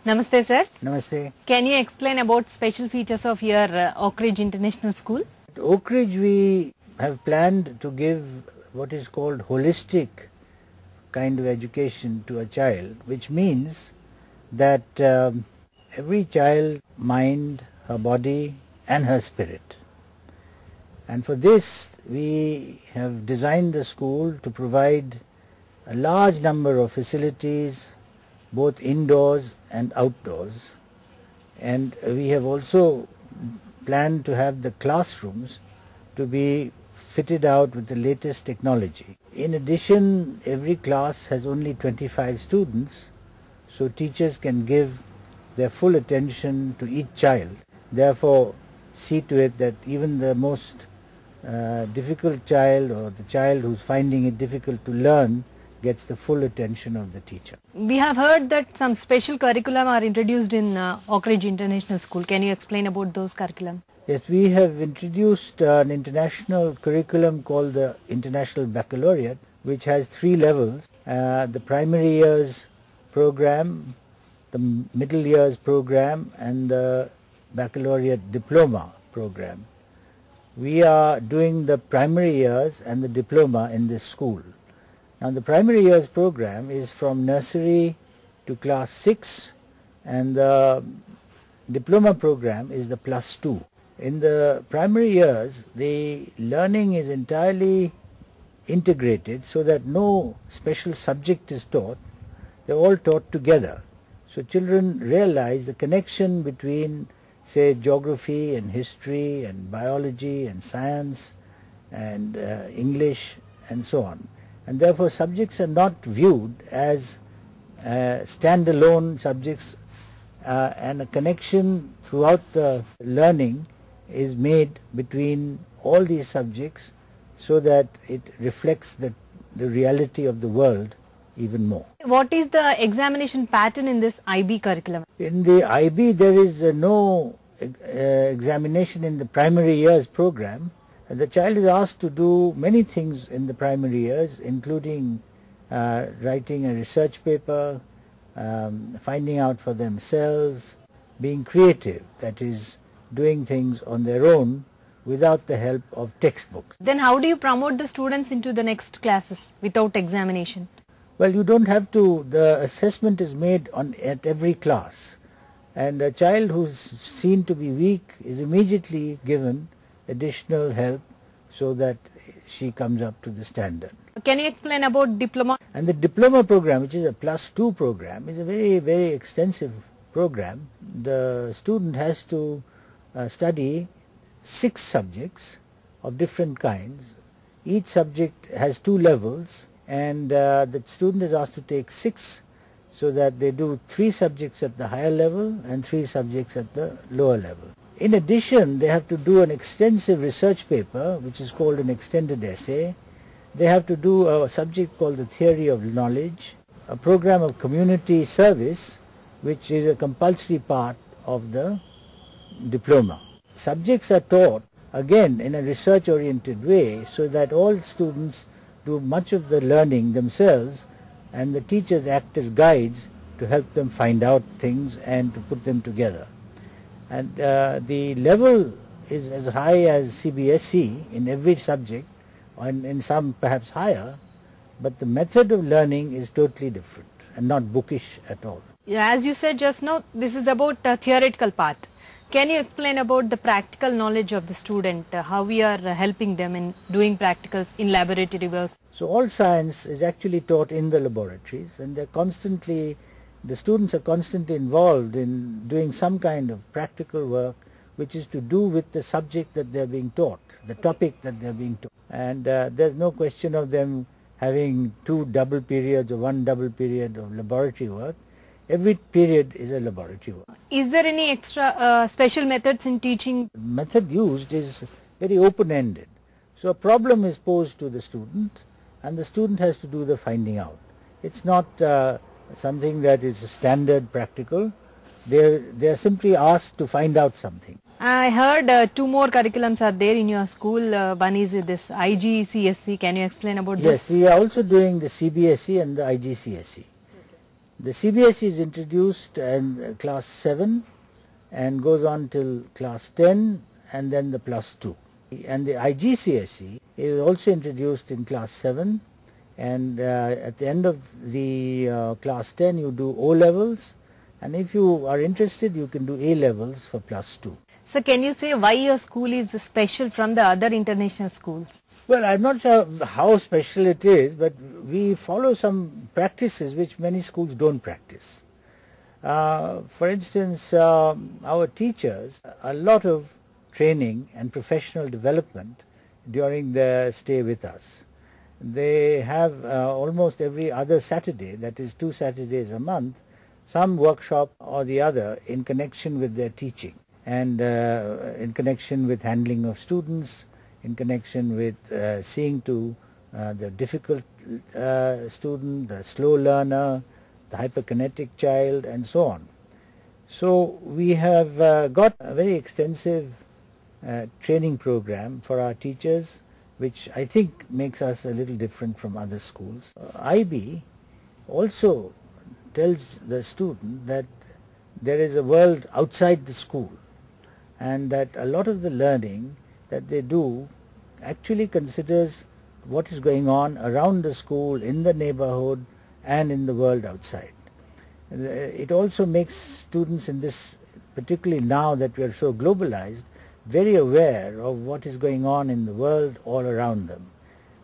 Namaste sir. Namaste. Can you explain about special features of your Oakridge International School? At Oakridge we have planned to give what is called holistic kind of education to a child, which means that every child mind, her body and her spirit. And for this we have designed the school to provide a large number of facilities, both indoors and outdoors, and we have also planned to have the classrooms to be fitted out with the latest technology. In addition, every class has only 25 students, so teachers can give their full attention to each child. Therefore, see to it that even the most difficult child or the child who's finding it difficult to learn gets the full attention of the teacher. We have heard that some special curriculum are introduced in Oakridge International School. Can you explain about those curriculum? Yes, we have introduced an international curriculum called the International Baccalaureate, which has 3 levels, the primary years program, the middle years program and the baccalaureate diploma program. We are doing the primary years and the diploma in this school. Now the primary years program is from nursery to class 6 and the diploma program is the plus 2. In the primary years the learning is entirely integrated so that no special subject is taught, they are all taught together. So children realize the connection between say geography and history and biology and science and English and so on. And therefore subjects are not viewed as standalone subjects and a connection throughout the learning is made between all these subjects so that it reflects the reality of the world even more. What is the examination pattern in this IB curriculum? In the IB there is no examination in the primary years program. The child is asked to do many things in the primary years, including writing a research paper, finding out for themselves, being creative, that is doing things on their own without the help of textbooks. Then how do you promote the students into the next classes without examination? Well, you don't have to. The assessment is made at every class, and a child who's seen to be weak is immediately given additional help so that she comes up to the standard. Can you explain about diploma? And the diploma program, which is a plus 2 program, is a very extensive program. The student has to study 6 subjects of different kinds. Each subject has 2 levels and the student is asked to take 6 so that they do 3 subjects at the higher level and 3 subjects at the lower level. In addition, they have to do an extensive research paper which is called an extended essay. They have to do a subject called the theory of knowledge, a program of community service which is a compulsory part of the diploma. Subjects are taught again in a research oriented way so that all students do much of the learning themselves and the teachers act as guides to help them find out things and to put them together. And the level is as high as Cbse in every subject, and in some perhaps higher, but the method of learning is totally different and not bookish at all. Yeah, as you said just now, this is about a theoretical part. Can you explain about the practical knowledge of the student, how we are helping them in doing practicals in laboratory works? So all science is actually taught in the laboratories, and the students are constantly involved in doing some kind of practical work which is to do with the subject that they are being taught, the topic that they are being taught. And there's no question of them having 2 double periods or 1 double period of laboratory work. Every period is a laboratory work. Is there any extra special methods in teaching? The method used is very open-ended. So a problem is posed to the student and the student has to do the finding out. It's not something that is standard practical. They are simply asked to find out something. I heard 2 more curriculums are there in your school. One is this Igcse. Can you explain about this? Yes, we are also doing the Cbse and the Igcse. The Cbse is introduced in class 7 and goes on till class 10 and then the plus 2. And the Igcse is also introduced in class 7, and at the end of the class 10 you do O levels, and if you are interested you can do A levels for plus 2. So can you say why your school is special from the other international schools? Well, I'm not sure how special it is, but we follow some practices which many schools don't practice. For instance, our teachers, a lot of training and professional development during their stay with us. They have almost every other Saturday, that is 2 Saturdays a month, some workshop or the other in connection with their teaching and in connection with handling of students, in connection with seeing to the difficult student, the slow learner, the hyperkinetic child, and so on. So we have got a very extensive training program for our teachers, which I think makes us a little different from other schools. IB also tells the student that there is a world outside the school, and that a lot of the learning that they do actually considers what is going on around the school, in the neighborhood, and in the world outside. It also makes students in this, particularly now that we are so globalized, very aware of what is going on in the world all around them.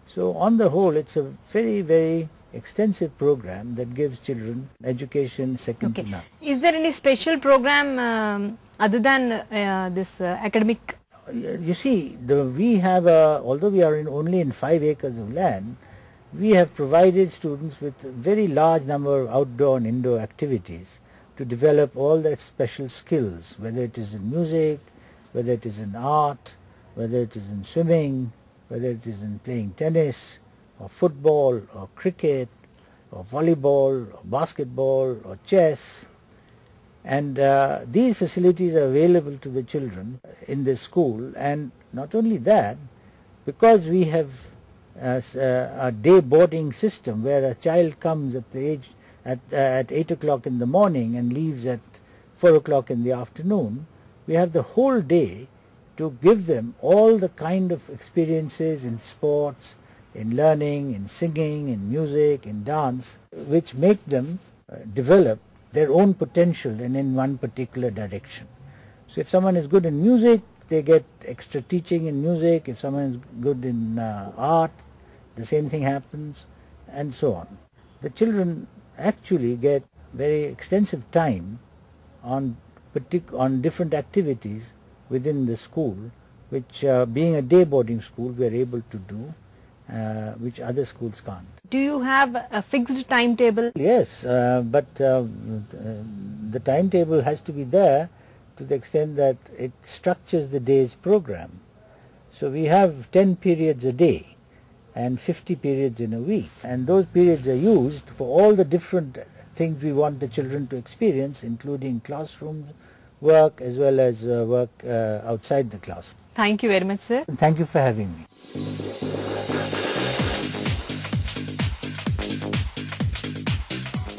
So on the whole, it's a very, very extensive program that gives children education second to none. Is there any special program other than this academic? You see, we have, although we are only in 5 acres of land, we have provided students with a very large number of outdoor and indoor activities to develop all their special skills, whether it is in music, whether it is in art, whether it is in swimming, whether it is in playing tennis, or football, or cricket, or volleyball, or basketball, or chess. And these facilities are available to the children in this school. And not only that, because we have a day boarding system where a child comes at the age at 8 o'clock in the morning and leaves at 4 o'clock in the afternoon, we have the whole day to give them all the kind of experiences in sports, in learning, in singing, in music, in dance, which make them develop their own potential and in one particular direction. So if someone is good in music, they get extra teaching in music. If someone is good in art, the same thing happens, and so on. The children actually get very extensive time on different activities within the school, which being a day boarding school we are able to do, which other schools can't. Do you have a fixed timetable? Yes, but the timetable has to be there to the extent that it structures the day's program. So we have 10 periods a day and 50 periods in a week, and those periods are used for all the different things we want the children to experience, including classroom work as well as work outside the classroom. Thank you very much, sir. Thank you for having me.